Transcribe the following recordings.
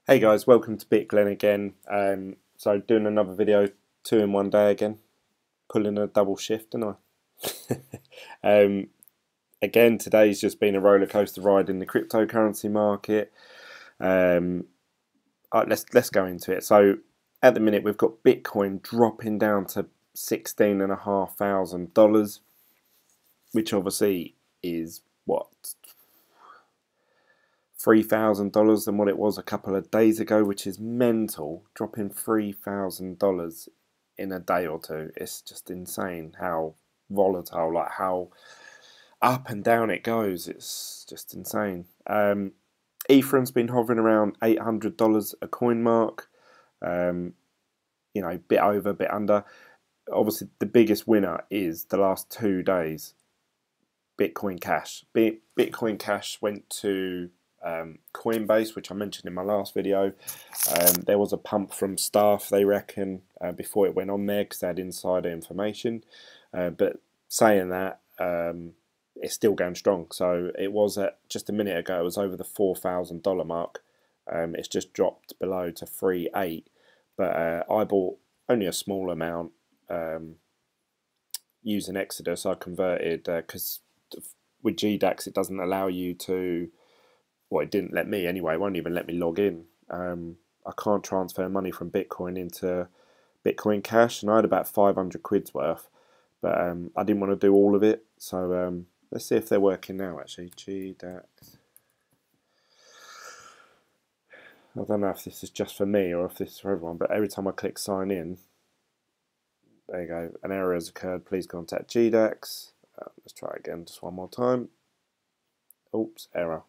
Hey guys, welcome to Glen again. So doing another video, 2 in 1 day again, pulling a double shift, didn't I? Again, today's just been a roller coaster ride in the cryptocurrency market. Let's go into it. So at the minute, we've got Bitcoin dropping down to $16,500, which obviously is what, $3,000 than what it was a couple of days ago, which is mental. Dropping $3,000 in a day or two. It's just insane how volatile, like how up and down it goes. It's just insane. Ethereum's been hovering around $800 a coin mark. You know, bit over, bit under. Obviously, the biggest winner is the last 2 days. Bitcoin Cash. Bitcoin Cash went to Coinbase, which I mentioned in my last video. There was a pump from staff, they reckon, before it went on there because they had insider information. But saying that, it's still going strong. So it was at just a minute ago, it was over the $4,000 mark. It's just dropped below to 3.8. But I bought only a small amount using Exodus. I converted because with GDAX it doesn't allow you to. Well, it didn't let me anyway. It won't even let me log in. I can't transfer money from Bitcoin into Bitcoin Cash, and I had about 500 quid's worth, but I didn't want to do all of it. So let's see if they're working now. Actually, GDAX. I don't know if this is just for me or if this is for everyone, but every time I click sign in, there you go. An error has occurred. Please contact GDAX. Let's try again, just one more time. Oops, error.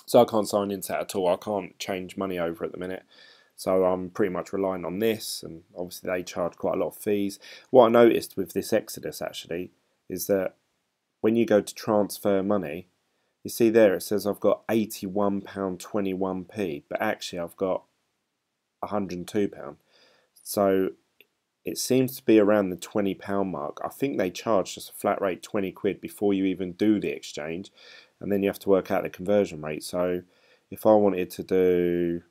So I can't sign into that at all. I can't change money over at the minute. So I'm pretty much relying on this, and obviously they charge quite a lot of fees. What I noticed with this Exodus actually is that when you go to transfer money, you see there it says I've got £81.21p, but actually I've got £102. So it seems to be around the £20 mark. I think they charge just a flat rate 20 quid before you even do the exchange, and then you have to work out the conversion rate. So if I wanted to do,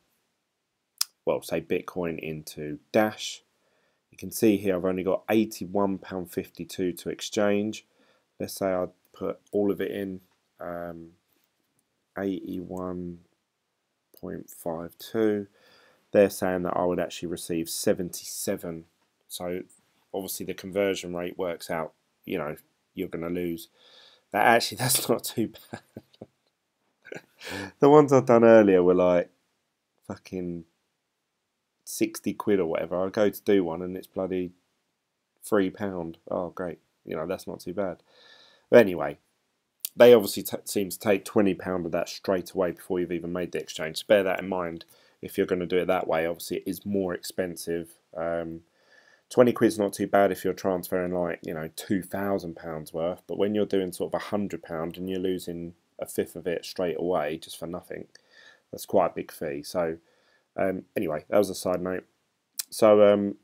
well, say Bitcoin into Dash, you can see here I've only got £81.52 to exchange. Let's say I'd put all of it in, 81.52. They're saying that I would actually receive 77. So obviously the conversion rate works out, you know, you're going to lose. That's not too bad. The ones I've done earlier were like fucking 60 quid or whatever. I go to do one and it's bloody £3. Oh, great. You know, that's not too bad. But anyway, they obviously seem to take £20 of that straight away before you've even made the exchange. So bear that in mind if you're going to do it that way. Obviously, it is more expensive. 20 quid's not too bad if you're transferring like, you know, £2,000 worth, but when you're doing sort of £100 and you're losing a fifth of it straight away just for nothing, that's quite a big fee. So anyway, that was a side note. So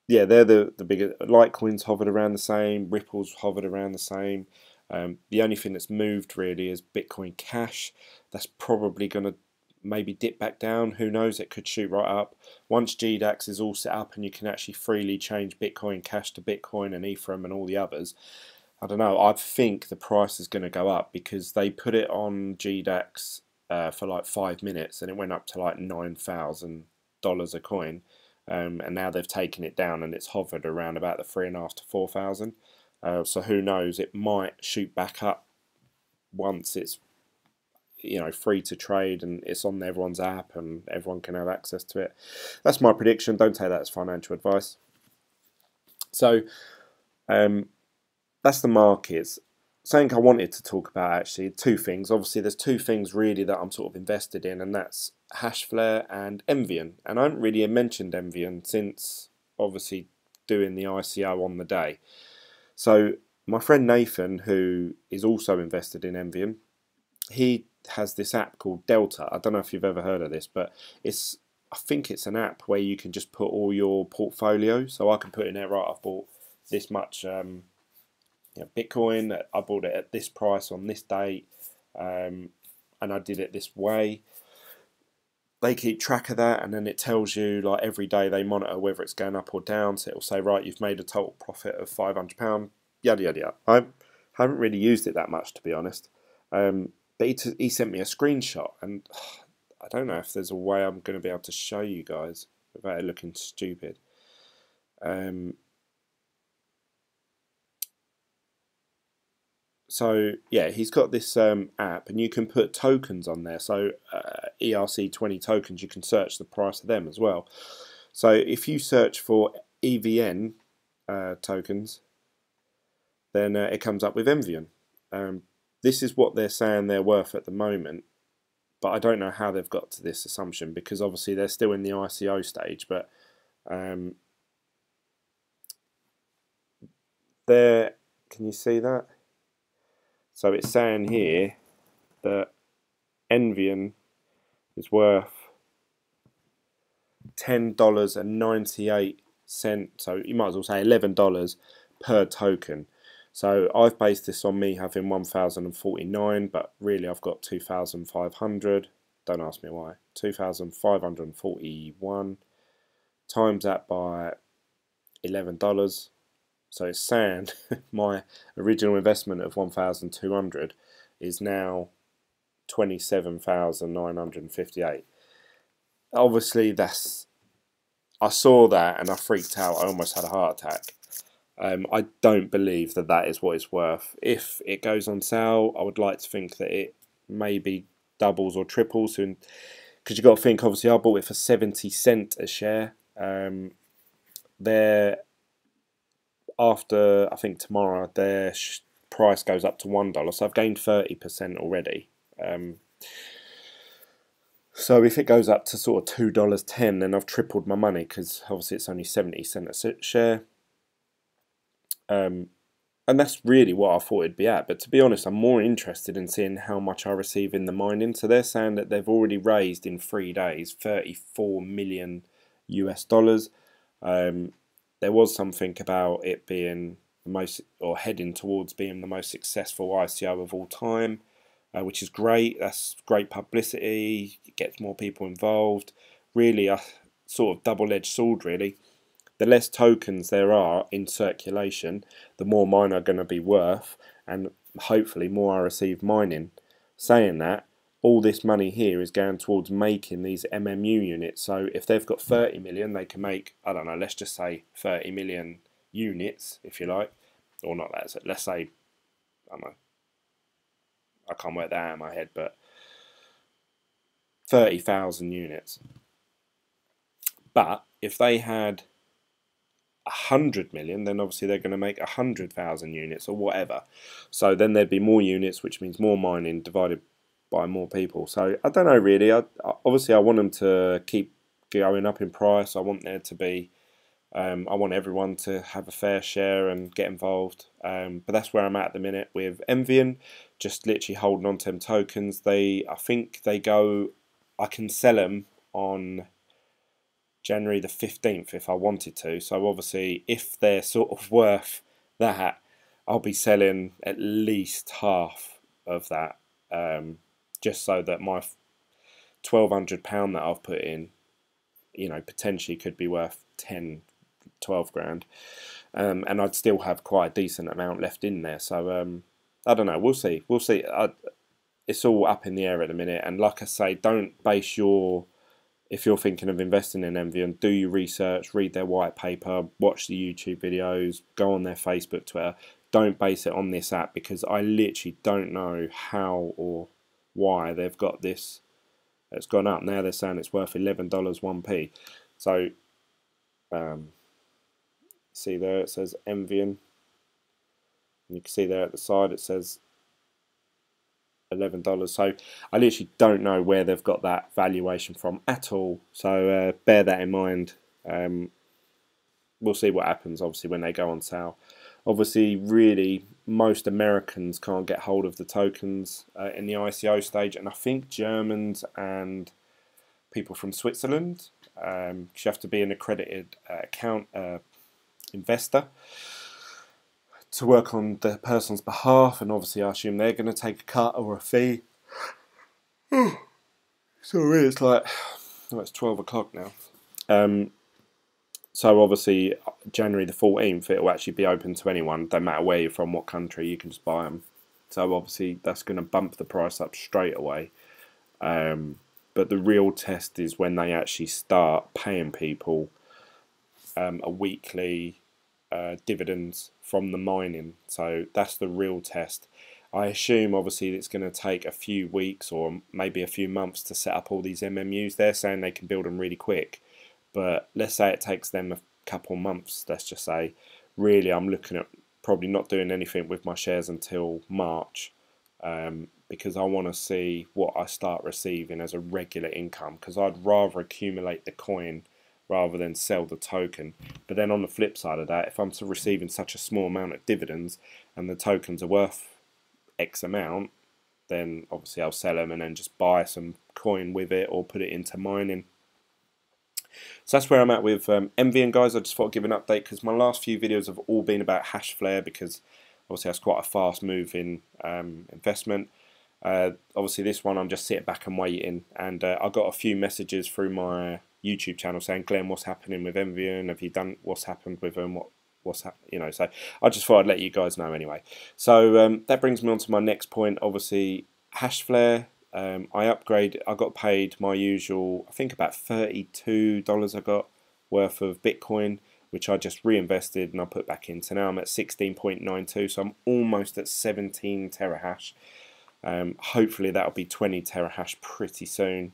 yeah, they're the biggest. Litecoin's hovered around the same, Ripple's hovered around the same. The only thing that's moved really is Bitcoin Cash. That's probably going to maybe dip back down. Who knows? It could shoot right up. Once GDAX is all set up and you can actually freely change Bitcoin Cash to Bitcoin and Ethereum and all the others, I don't know. I think the price is going to go up because they put it on GDAX for like 5 minutes and it went up to like $9,000 a coin. And now they've taken it down and it's hovered around about the 3,500 to 4,000. So who knows? It might shoot back up once it's, you know, free to trade and it's on everyone's app and everyone can have access to it. That's my prediction. Don't take that as financial advice. So that's the markets. Something I wanted to talk about actually, 2 things. Obviously there's 2 things really that I'm sort of invested in, and that's HashFlare and Envion. And I haven't really mentioned Envion since obviously doing the ICO on the day. So my friend Nathan, who is also invested in Envion, he has this app called Delta. I don't know if you've ever heard of this, but I think it's an app where you can just put all your portfolio. So I can put in there, right, I've bought this much Bitcoin, I bought it at this price on this date, and I did it this way. they keep track of that, and then it tells you, like, every day they monitor whether it's going up or down. So it'll say, right, you've made a total profit of £500, yada yada yada. I haven't really used it that much, to be honest. But he sent me a screenshot, and I don't know if there's a way I'm going to be able to show you guys without it looking stupid. So yeah, he's got this app, and you can put tokens on there. So ERC20 tokens, you can search the price of them as well. So if you search for EVN tokens, then it comes up with Envion. This is what they're saying they're worth at the moment, but I don't know how they've got to this assumption, because obviously they're still in the ICO stage. But there, can you see that? So it's saying here that Envion is worth $10.98. So you might as well say $11 per token. So I've based this on me having 1,049, but really I've got 2,500. Don't ask me why. 2,541 times that by $11. So it's saying my original investment of 1,200 is now 27,958. Obviously, I saw that and I freaked out. I almost had a heart attack. I don't believe that that is what it's worth. If it goes on sale, I would like to think that it maybe doubles or triples soon, because you've got to think, obviously I bought it for 70 cents a share. After, I think tomorrow, their price goes up to $1, so I've gained 30% already. So if it goes up to sort of $2.10, then I've tripled my money, because obviously it's only 70 cents a share. And that's really what I thought it'd be at. But to be honest, I'm more interested in seeing how much I receive in the mining. So they're saying that they've already raised in 3 days $34 million US. There was something about it being the most, or heading towards being the most successful ICO of all time, which is great. That's great publicity. It gets more people involved. Really a sort of double-edged sword, really. The less tokens there are in circulation, the more mine are going to be worth, and hopefully more I receive mining. Saying that, all this money here is going towards making these MMU units. So if they've got 30 million, they can make, I don't know, let's just say 30 million units, if you like. Or not that, let's say, I don't know, I can't work that out in my head, but 30,000 units. But if they had 100 million, then obviously they're going to make 100,000 units or whatever. So then there'd be more units, which means more mining divided by more people. So I don't know really. Obviously I want them to keep going up in price. I want there to be, I want everyone to have a fair share and get involved. But that's where I'm at the minute with Envion, just literally holding on to them tokens. I think they go, I can sell them on January the 15th if I wanted to. So obviously if they're sort of worth that, I'll be selling at least half of that, just so that my £1,200 that I've put in, you know, potentially could be worth 10, 12 grand, and I'd still have quite a decent amount left in there. So I don't know, we'll see. It's all up in the air at the minute, and like I say, don't base if you're thinking of investing in Envion, do your research, read their white paper, watch the YouTube videos, go on their Facebook, Twitter. Don't base it on this app, because I literally don't know how or why they've got this. It's gone up. Now they're saying it's worth $11 1p. So see there it says Envion. You can see there at the side it says $11. So I literally don't know where they've got that valuation from at all. So bear that in mind. We'll see what happens obviously when they go on sale. Obviously, really, most Americans can't get hold of the tokens in the ICO stage, and I think Germans and people from Switzerland, you have to be an accredited account investor to work on the person's behalf, and obviously I assume they're going to take a cut or a fee. So really, it's like, Oh, it's 12 o'clock now. So obviously January the 14th it will actually be open to anyone, don't matter where you're from, what country, you can just buy them. So obviously that's going to bump the price up straight away. But the real test is when they actually start paying people a weekly dividends from the mining. So that's the real test. I assume obviously it's going to take a few weeks or maybe a few months to set up all these MMUs. They're saying they can build them really quick, but let's say it takes them a couple months, let's just say. Really, I'm looking at probably not doing anything with my shares until March, because I want to see what I start receiving as a regular income, because I'd rather accumulate the coin rather than sell the token. But then on the flip side of that, if I'm receiving such a small amount of dividends and the tokens are worth X amount, then obviously I'll sell them and then just buy some coin with it or put it into mining. So that's where I'm at with Envion, guys. I just thought I'd give an update because my last few videos have all been about HashFlare, because obviously that's quite a fast moving investment. Obviously this one I'm just sitting back and waiting, and I got a few messages through my YouTube channel saying, Glenn, what's happening with Envion? Have you done what's happened with them? What's happened? You know, so I just thought I'd let you guys know anyway. So that brings me on to my next point. Obviously HashFlare, I got paid my usual, I think about $32 I got worth of Bitcoin, which I just reinvested and I put back in. So now I'm at 16.92, so I'm almost at 17 terahash. Hopefully that'll be 20 terahash pretty soon.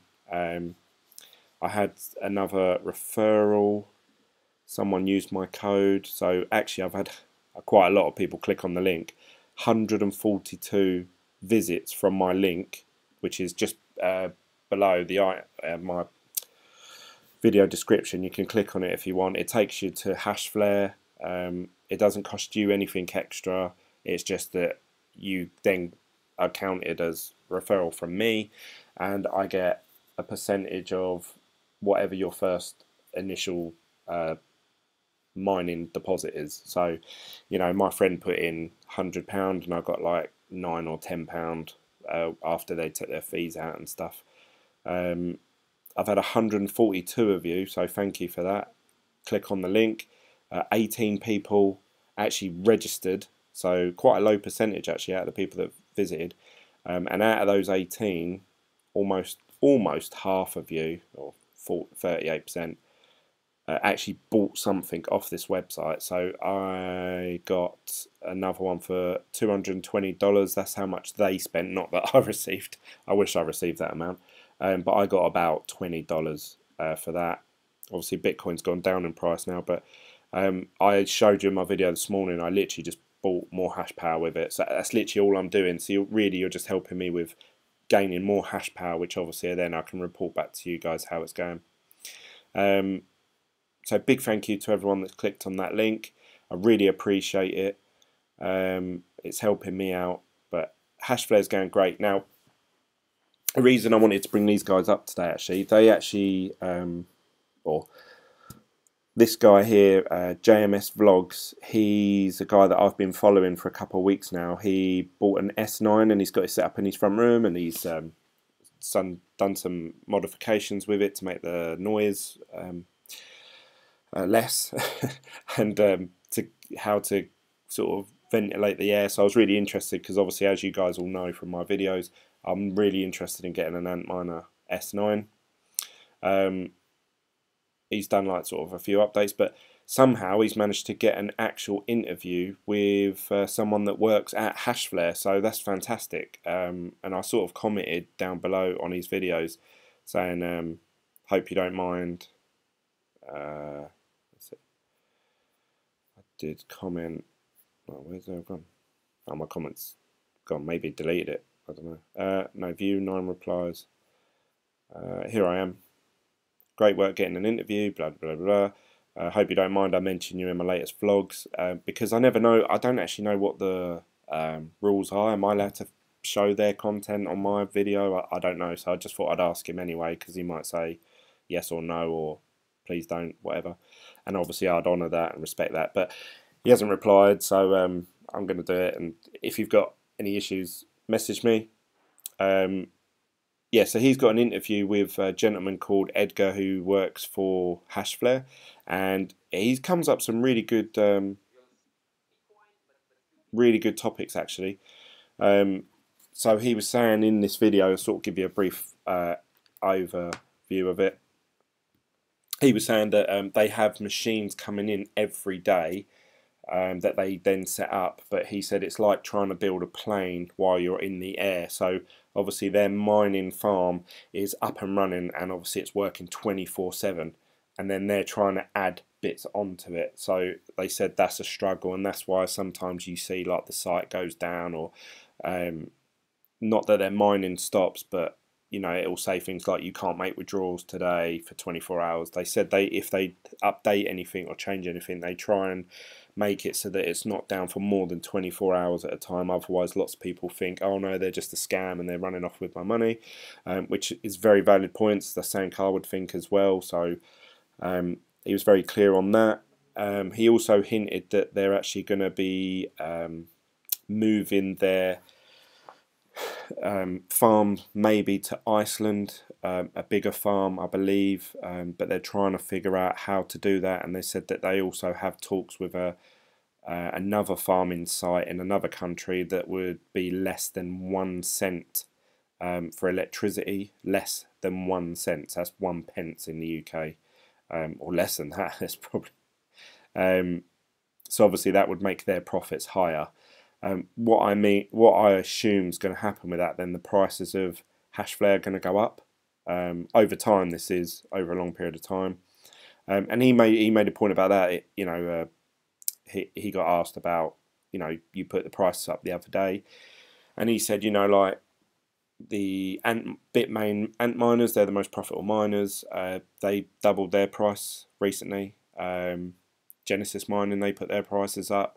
I had another referral. Someone used my code. So actually I've had quite a lot of people click on the link. 142 visits from my link, which is just below my video description. You can click on it if you want. It takes you to HashFlare. It doesn't cost you anything extra. It's just that you then are counted as referral from me, and I get a percentage of whatever your first initial mining deposit is. So, you know, my friend put in £100 and I got like £9 or £10 after they took their fees out and stuff. I've had 142 of you, so thank you for that. Click on the link. 18 people actually registered, so quite a low percentage actually out of the people that visited. And out of those 18, almost half of you, or 38%, actually bought something off this website. So I got another one for $220. That's how much they spent, not that I received. I wish I received that amount. But I got about $20 for that. Obviously Bitcoin's gone down in price now, but I showed you in my video this morning, I literally just bought more hash power with it. So that's literally all I'm doing. So you're just helping me with gaining more hash power, which obviously then I can report back to you guys how it's going. So big thank you to everyone that's clicked on that link. I really appreciate it. It's helping me out, but HashFlare is going great. Now, the reason I wanted to bring these guys up today, this guy here, JMS Vlogs, he's a guy that I've been following for a couple of weeks now. He bought an S9 and he's got it set up in his front room, and he's done some modifications with it to make the noise less and how to sort of ventilate the air. So I was really interested because obviously, as you guys all know from my videos, I'm really interested in getting an Antminer S9. He's done like sort of a few updates, but somehow he's managed to get an actual interview with someone that works at HashFlare, so that's fantastic. And I sort of commented down below on his videos saying, hope you don't mind. Let's see. I did comment. Oh, where's that gone? Oh, my comments gone. Maybe deleted it. I don't know. No view, 9 replies. Here I am. Great work getting an interview. Blah blah blah. Hope you don't mind I mention you in my latest vlogs, because I never know. I don't actually know what the rules are. Am I allowed to show their content on my video? I don't know. So I just thought I'd ask him anyway, because he might say yes or no, or please don't, whatever. And obviously I'd honour that and respect that. But he hasn't replied, so I'm going to do it. And if you've got any issues, message me. yeah, so he's got an interview with a gentleman called Edgar who works for HashFlare, and he comes up some really good topics actually. Um, so he was saying in this video, I'll sort of give you a brief overview of it. He was saying that they have machines coming in every day that they then set up, but he said it's like trying to build a plane while you're in the air. So obviously their mining farm is up and running, and obviously it's working 24/7, and then they're trying to add bits onto it. So they said that's a struggle, and that's why sometimes you see like the site goes down, or not that their mining stops, but you know, it will say things like you can't make withdrawals today for 24 hours. They said if they update anything or change anything, they try and make it so that it's not down for more than 24 hours at a time. Otherwise, lots of people think, oh no, they're just a scam and they're running off with my money, which is very valid points. The same car would think as well. So he was very clear on that. He also hinted that they're actually going to be moving their farm maybe to Iceland, a bigger farm I believe, but they're trying to figure out how to do that, and they said that they also have talks with another farming site in another country that would be less than 1 cent for electricity, less than 1 cent, that's 1 pence in the UK, or less than that. That's probably so obviously that would make their profits higher. What I assume is going to happen with that, then the prices of HashFlare are going to go up over time. This is over a long period of time, and he made a point about that. He got asked about, you know, you put the prices up the other day, and he said, you know, like the Bitmain ant miners, they're the most profitable miners. They doubled their price recently. Genesis Mining, they put their prices up.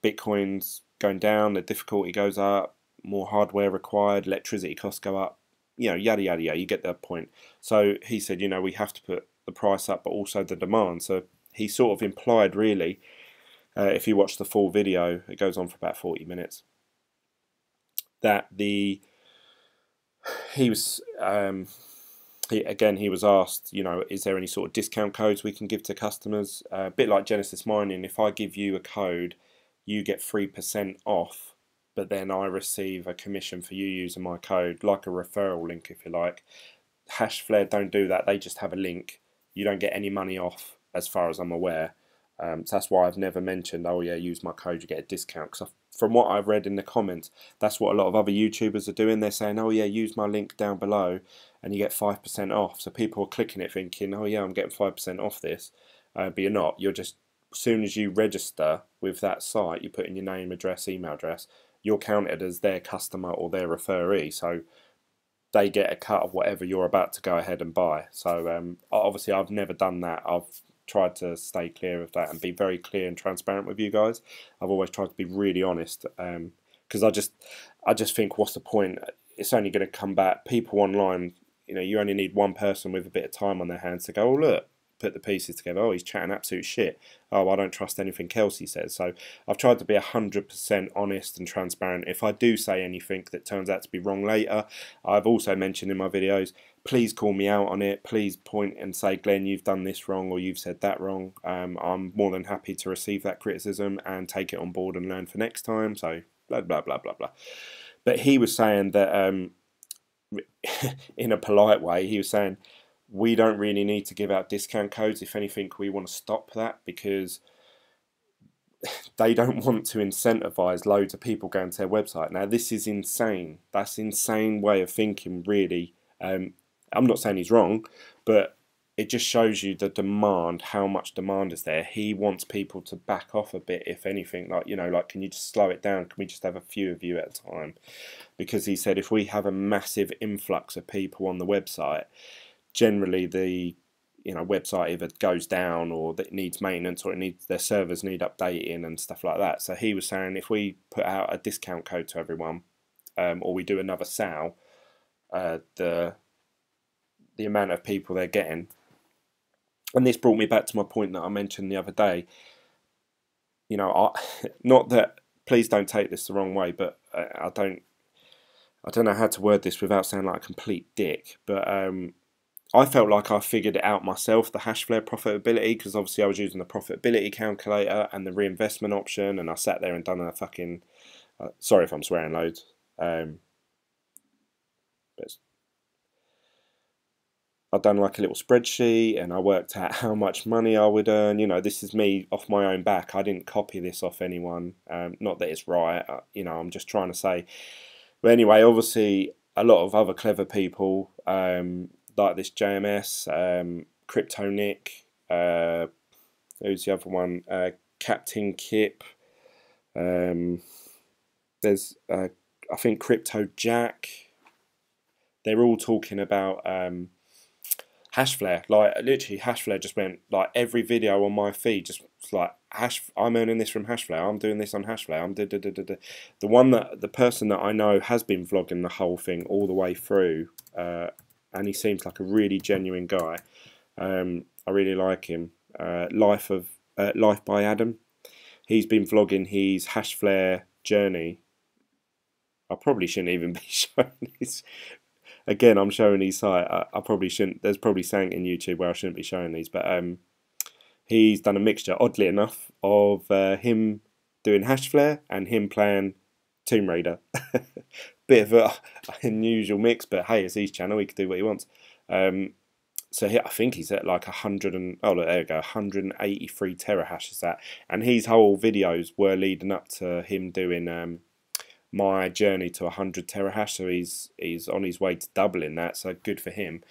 Bitcoin's going down, the difficulty goes up, more hardware required, electricity costs go up, you know, yada yada yada, you get the point. So he said, you know, we have to put the price up, but also the demand. So he sort of implied, really, if you watch the full video, it goes on for about 40 minutes, that he was he was asked, you know, is there any sort of discount codes we can give to customers? A bit like Genesis Mining, if I give you a code, you get 3% off, but then I receive a commission for you using my code, like a referral link, if you like. HashFlare don't do that. They just have a link. You don't get any money off, as far as I'm aware. So that's why I've never mentioned, oh yeah, use my code, you get a discount. Because from what I've read in the comments, that's what a lot of other YouTubers are doing. They're saying, oh yeah, use my link down below and you get 5% off. So people are clicking it thinking, oh yeah, I'm getting 5% off this. But you're not. You're just, as soon as you register with that site, you put in your name, address, email address, you're counted as their customer or their referee. So they get a cut of whatever you're about to go ahead and buy. So obviously I've never done that. I've tried to stay clear of that and be very clear and transparent with you guys. I've always tried to be really honest, because I just think, what's the point? It's only going to come back. People online, you know, you only need one person with a bit of time on their hands to go, oh look, put the pieces together. Oh, he's chatting absolute shit. Oh, I don't trust anything else he says. So I've tried to be 100% honest and transparent. If I do say anything that turns out to be wrong later, I've also mentioned in my videos, please call me out on it. Please point and say, Glenn, you've done this wrong or you've said that wrong. I'm more than happy to receive that criticism and take it on board and learn for next time. So blah, blah, blah, blah, blah. But he was saying that in a polite way, he was saying, we don't really need to give out discount codes. If anything, we want to stop that because they don't want to incentivize loads of people going to their website. Now, this is insane. That's an insane way of thinking, really. I'm not saying he's wrong, but it just shows you the demand, how much demand is there. He wants people to back off a bit, if anything. Like, you know, like, can you just slow it down? Can we just have a few of you at a time? Because he said if we have a massive influx of people on the website, generally the website either goes down or that needs maintenance or their servers need updating and stuff like that. So he was saying if we put out a discount code to everyone, or we do another sale, the amount of people they're getting. And this brought me back to my point that I mentioned the other day. You know, not that, please don't take this the wrong way, but I don't. I don't know how to word this without sounding like a complete dick, but I felt like I figured it out myself, the HashFlare profitability, because obviously I was using the profitability calculator and the reinvestment option, and I sat there and done a fucking, sorry if I'm swearing loads, but I've done like a little spreadsheet and I worked out how much money I would earn. You know, this is me off my own back. I didn't copy this off anyone. Not that it's right, you know, I'm just trying to say. But anyway, obviously, a lot of other clever people, like this JMS, Crypto Nick, who's the other one? Captain Kip. There's, I think, Crypto Jack. They're all talking about HashFlare. Like literally, HashFlare just went like every video on my feed just like I'm earning this from HashFlare. I'm doing this on HashFlare. I'm the one that the person that I know has been vlogging the whole thing all the way through, and he seems like a really genuine guy. I really like him. Life by Adam. He's been vlogging his HashFlare journey. I probably shouldn't even be showing this. Again, I'm showing his site. I probably shouldn't. There's probably something in YouTube where I shouldn't be showing these, but he's done a mixture, oddly enough, of him doing HashFlare and him playing Tomb Raider. Bit of an unusual mix, but hey, it's his channel. He can do what he wants. So I think he's at like 100 and oh look, there we go, 183 terahash is that, and his whole videos were leading up to him doing my journey to 100 terahash, so he's on his way to doubling that, so good for him.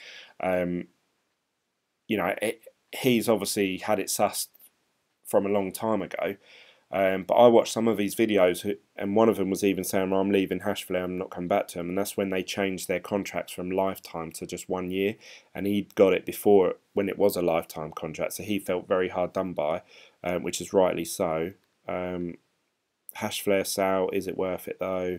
You know, he's obviously had it sussed from a long time ago, but I watched some of his videos, and one of them was even saying, well, I'm leaving HashFlare, I'm not coming back to him, and that's when they changed their contracts from lifetime to just 1 year, and he'd got it before when it was a lifetime contract, so he felt very hard done by, which is rightly so. HashFlare sale, is it worth it though?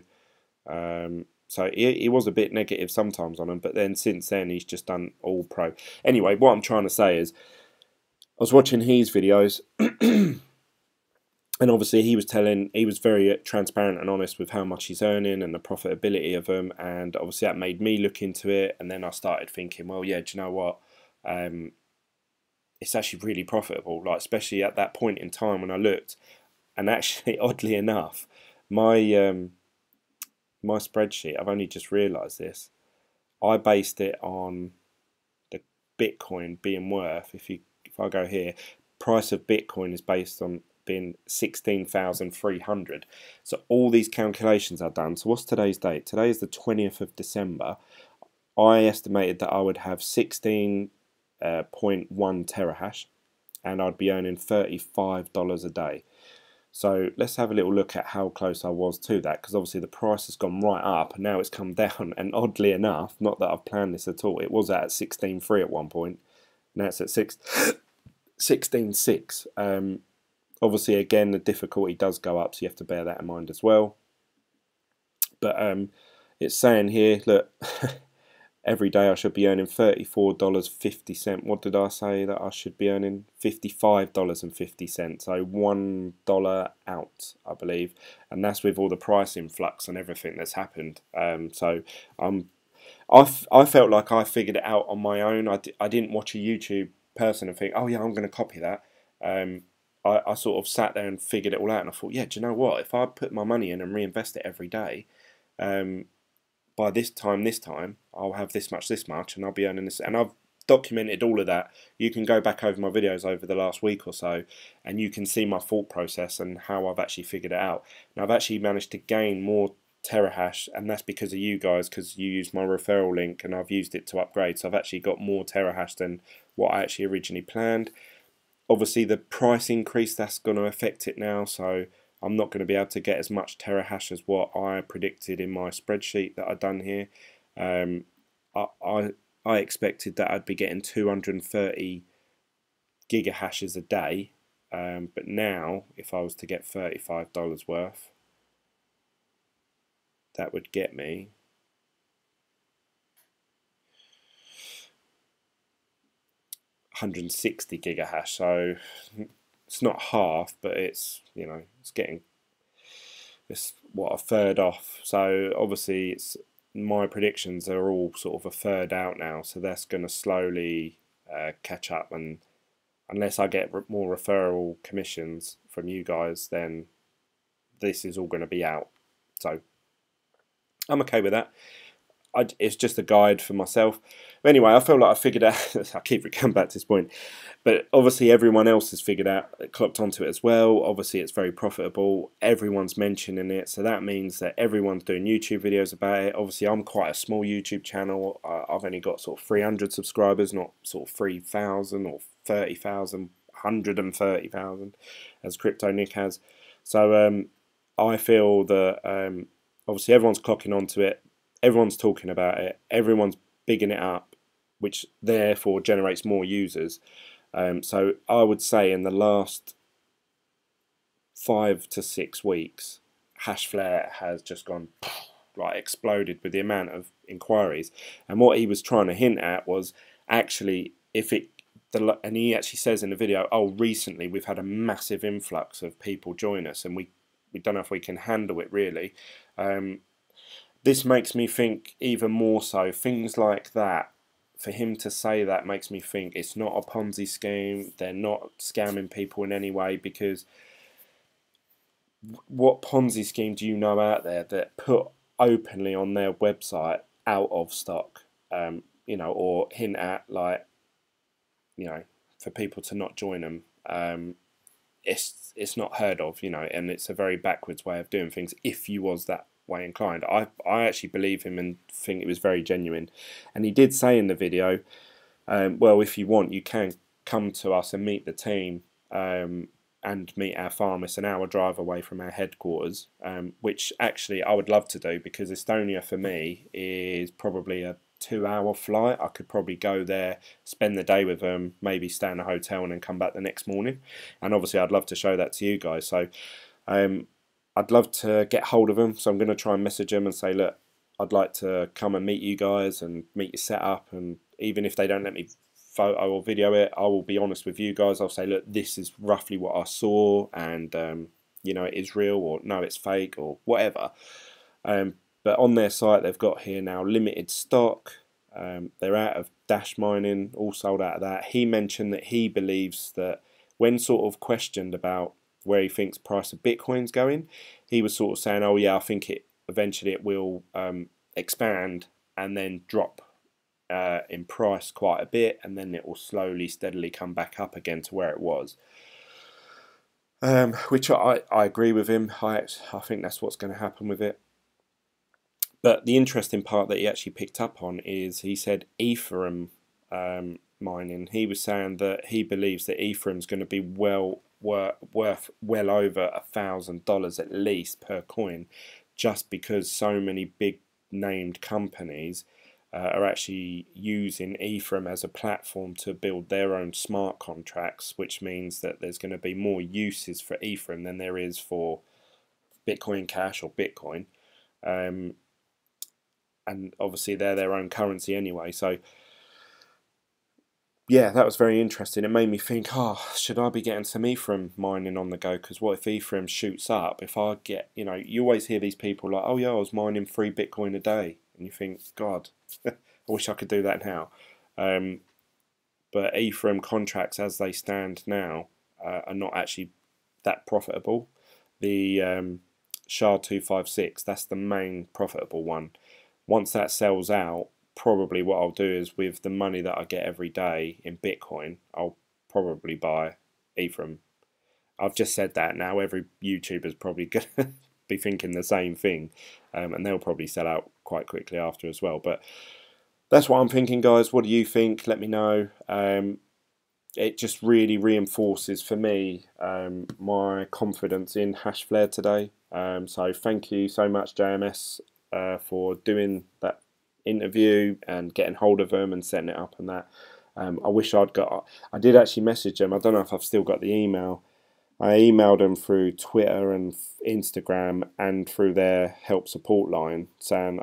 So he was a bit negative sometimes on him, but then since then he's just done all pro. Anyway, what I'm trying to say is, I was watching his videos, and obviously he was very transparent and honest with how much he's earning and the profitability of them, and obviously that made me look into it, and then I started thinking, well, yeah, do you know what? It's actually really profitable, like especially at that point in time when I looked. And actually, oddly enough, my my spreadsheet, I've only just realised this, I based it on the Bitcoin being worth, if I go here, price of Bitcoin is based on being 16,300. So all these calculations are done. So what's today's date? Today is the 20th of December. I estimated that I would have 16.1 terahash, and I'd be earning $35 a day. So let's have a little look at how close I was to that, because obviously the price has gone right up and now it's come down, and oddly enough, not that I've planned this at all, it was at 16.3 at one point, now it's at 16.6. Obviously again the difficulty does go up, so you have to bear that in mind as well. But it's saying here, look, every day I should be earning $34.50. What did I say that I should be earning? $55.50. So $1 out, I believe, and that's with all the price influx and everything that's happened. So I felt like I figured it out on my own. I didn't watch a YouTube person and think, oh yeah, I'm going to copy that. I sort of sat there and figured it all out, and I thought, yeah, do you know what? If I put my money in and reinvest it every day, by this time, I'll have this much, and I'll be earning this. And I've documented all of that. You can go back over my videos over the last week or so, and you can see my thought process and how I've actually figured it out. And I've actually managed to gain more terahash, and that's because of you guys, because you used my referral link, and I've used it to upgrade. So I've actually got more terahash than what I actually originally planned. Obviously, the price increase, that's going to affect it now, so I'm not going to be able to get as much terahash as what I predicted in my spreadsheet that I've done here. I expected that I'd be getting 230 gigahashes a day, but now if I was to get $35 worth, that would get me 160 gigahash. So it's not half, but it's, you know, it's getting, it's what, a third off. So obviously it's my predictions are all sort of a third out now, so that's going to slowly catch up. And unless I get more referral commissions from you guys, then this is all going to be out. So I'm okay with that. It's just a guide for myself. But anyway, I feel like I figured out, I keep coming back to this point, but obviously everyone else has figured out, clocked onto it as well. Obviously it's very profitable. Everyone's mentioning it, so that means that everyone's doing YouTube videos about it. Obviously I'm quite a small YouTube channel. I've only got sort of 300 subscribers, not sort of 3,000 or 30,000, 130,000 as Crypto Nick has. So I feel that obviously everyone's clocking onto it. Everyone's talking about it, everyone's bigging it up, which therefore generates more users. So I would say in the last 5 to 6 weeks, HashFlare has just gone like exploded with the amount of inquiries. And what he was trying to hint at was actually and he actually says in the video, oh, recently we've had a massive influx of people join us, and we don't know if we can handle it really. This makes me think even more so, things like that, for him to say that makes me think it's not a Ponzi scheme, they're not scamming people in any way, because what Ponzi scheme do you know out there that put openly on their website out of stock, you know, or hint at, like, you know, for people to not join them. It's not heard of, you know, and it's a very backwards way of doing things if you was that way inclined. I actually believe him and think it was very genuine. And he did say in the video, well, if you want, you can come to us and meet the team and meet our farm. It's an hour drive away from our headquarters, which actually I would love to do, because Estonia for me is probably a 2-hour flight. I could probably go there, spend the day with them, maybe stay in a hotel and then come back the next morning. And obviously I'd love to show that to you guys. So I'd love to get hold of them, so I'm going to try and message them and say, look, I'd like to come and meet you guys and meet your setup, and even if they don't let me photo or video it, I will be honest with you guys. I'll say, look, this is roughly what I saw, and you know, it is real, or no, it's fake, or whatever. But on their site they've got here now limited stock. They're out of Dash mining, all sold out of that. He mentioned that he believes that when sort of questioned about where he thinks price of Bitcoin's going, he was sort of saying, oh yeah, I think it eventually it will expand and then drop in price quite a bit, and then it will slowly, steadily come back up again to where it was. Which I agree with him. I think that's what's going to happen with it. But the interesting part that he actually picked up on is he said Ethereum mining. He was saying that he believes that Ethereum's going to be worth well over $1,000 at least per coin, just because so many big named companies are actually using Ethereum as a platform to build their own smart contracts, which means that there's going to be more uses for Ethereum than there is for Bitcoin Cash or Bitcoin. And obviously they're their own currency anyway, so yeah, that was very interesting. It made me think, oh, should I be getting some Ethereum mining on the go? Because what if Ethereum shoots up? If I get, you know, you always hear these people like, oh yeah, I was mining 3 Bitcoin a day. And you think, God, I wish I could do that now. But Ethereum contracts as they stand now are not actually that profitable. The SHA-256, that's the main profitable one. Once that sells out, probably what I'll do is, with the money that I get every day in Bitcoin, I'll probably buy Ethereum. I've just said that, now every YouTuber's probably going to be thinking the same thing, and they'll probably sell out quite quickly after as well. But that's what I'm thinking, guys. What do you think? Let me know. It just really reinforces for me my confidence in HashFlare today. So thank you so much, JMS, for doing that interview and getting hold of them and setting it up and that. I wish I did actually message them. I don't know if I've still got the email. I emailed them through Twitter and Instagram and through their help support line, saying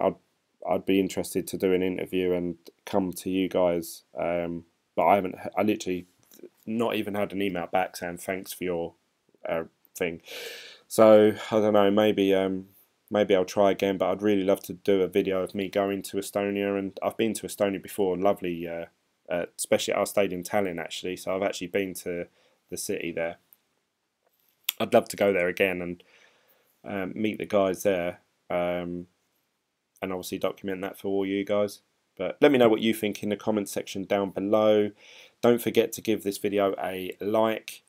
I'd be interested to do an interview and come to you guys. But I literally not even had an email back saying thanks for your thing. So I don't know, maybe maybe I'll try again, but I'd really love to do a video of me going to Estonia. And I've been to Estonia before, lovely, especially I stayed in Tallinn actually, so I've actually been to the city there. I'd love to go there again and meet the guys there, and obviously document that for all you guys. But let me know what you think in the comment section down below. Don't forget to give this video a like.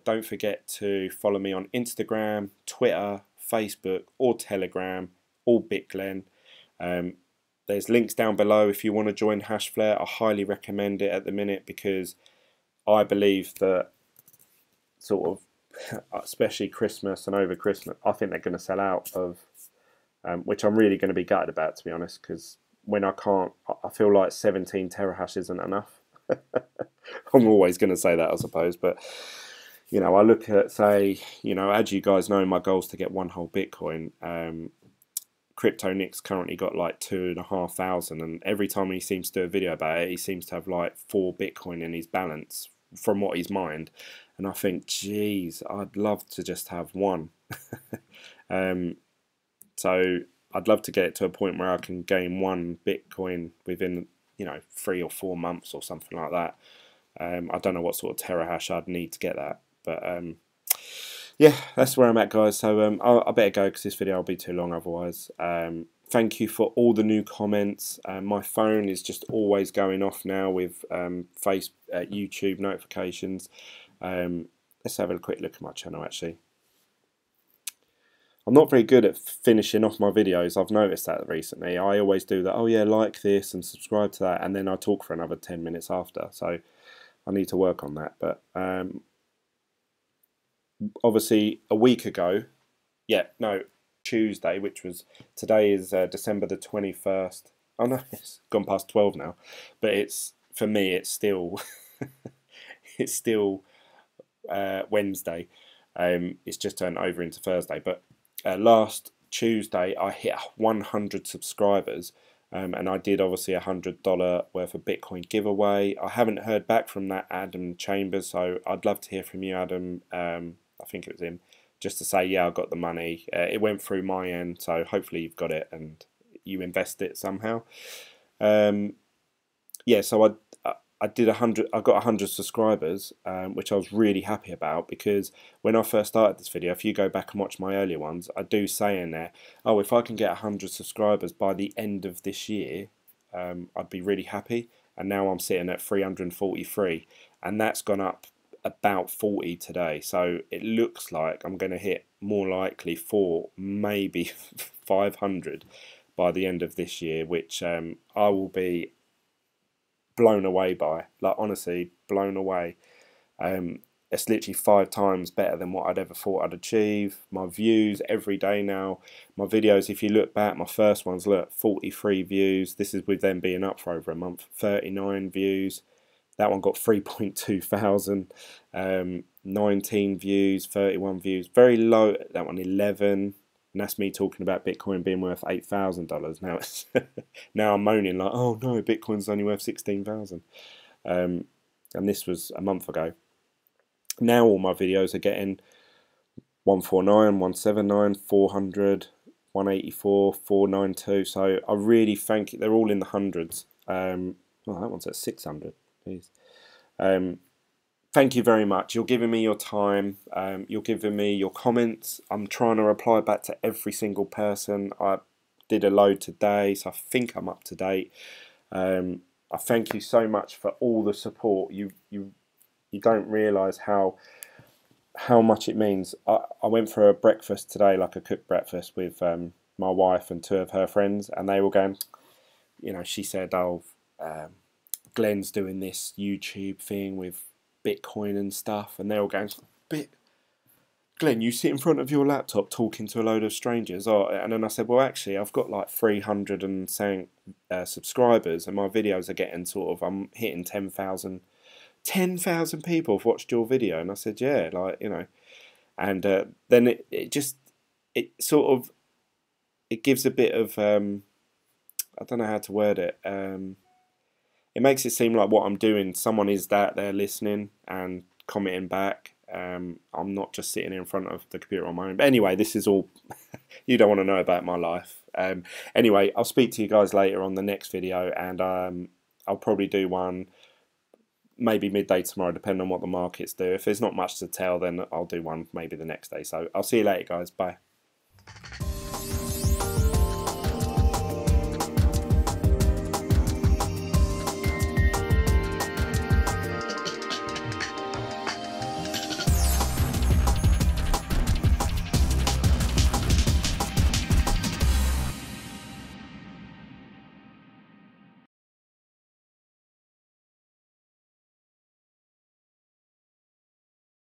Don't forget to follow me on Instagram, Twitter, Facebook or Telegram, all BitGlen. There's links down below if you want to join HashFlare. I highly recommend it at the minute, because I believe that sort of, especially Christmas and over Christmas, I think they're going to sell out of, which I'm really going to be gutted about, to be honest, because when I can't, I feel like 17 terahash isn't enough. I'm always going to say that, I suppose, but you know, I look at, say, you know, as you guys know, my goal is to get one whole Bitcoin. Crypto Nick's currently got like 2,500, and every time he seems to do a video about it, he seems to have like 4 Bitcoin in his balance from what he's mined, and I think, geez, I'd love to just have one. So I'd love to get it to a point where I can gain 1 Bitcoin within, you know, 3 or 4 months or something like that. I don't know what sort of terahash I'd need to get that, but yeah, that's where I'm at, guys. So I better go, because this video will be too long otherwise. Thank you for all the new comments. My phone is just always going off now with YouTube notifications. Let's have a quick look at my channel actually. I'm not very good at finishing off my videos. I've noticed that recently. I always do that, oh yeah, like this and subscribe to that, and then I talk for another 10 minutes after. So I need to work on that. But obviously a week ago, Tuesday, which was, today is December the 21st. Oh no, it's gone past 12 now. But it's, for me, it's still it's still Wednesday. It's just turned over into Thursday. But last Tuesday I hit 100 subscribers, and I did obviously $100 worth of Bitcoin giveaway. I haven't heard back from that Adam Chambers, so I'd love to hear from you, Adam. I think it was him, just to say, yeah, I got the money. It went through my end, so hopefully you've got it and you invest it somehow. Yeah, so I did 100. I got 100 subscribers, which I was really happy about, because when I first started this video, if you go back and watch my earlier ones, I do say in there, oh, if I can get 100 subscribers by the end of this year, I'd be really happy. And now I'm sitting at 343, and that's gone up about 40 today. So it looks like I'm going to hit more likely 4, maybe 500 by the end of this year, which I will be blown away by. Like, honestly, blown away. It's literally 5 times better than what I'd ever thought I'd achieve. My views every day now, my videos, if you look back, my first ones, look, 43 views. This is with them being up for over a month. 39 views. That one got 3.2 thousand. 19 views, 31 views. Very low, that one 11. And that's me talking about Bitcoin being worth $8,000. Now it's now I'm moaning like, oh no, Bitcoin's only worth 16,000. And this was a month ago. Now all my videos are getting 149, 179, 400, 184, 492. So I really thank you. They're all in the hundreds. Well, that one's at 600. Please. Thank you very much. You're giving me your time. You're giving me your comments. I'm trying to reply back to every single person. I did a load today, so I think I'm up to date. I thank you so much for all the support. You don't realise how much it means. I went for a breakfast today, like a cooked breakfast with my wife and 2 of her friends, and they were going, you know, she said, oh, Glenn's doing this YouTube thing with Bitcoin and stuff, and they're all going, Glenn, you sit in front of your laptop talking to a load of strangers. Oh, and then I said, well, actually, I've got like 300 and saying subscribers, and my videos are getting sort of, I'm hitting 10,000 people have watched your video. And I said, yeah, like, you know, and then it gives a bit of, I don't know how to word it. It makes it seem like what I'm doing, someone is that they're listening and commenting back, I'm not just sitting in front of the computer on my own. But anyway, this is all you don't want to know about my life. Anyway, I'll speak to you guys later on the next video, and I'll probably do one maybe midday tomorrow, depending on what the markets do. If there's not much to tell, then I'll do one maybe the next day. So I'll see you later, guys. Bye.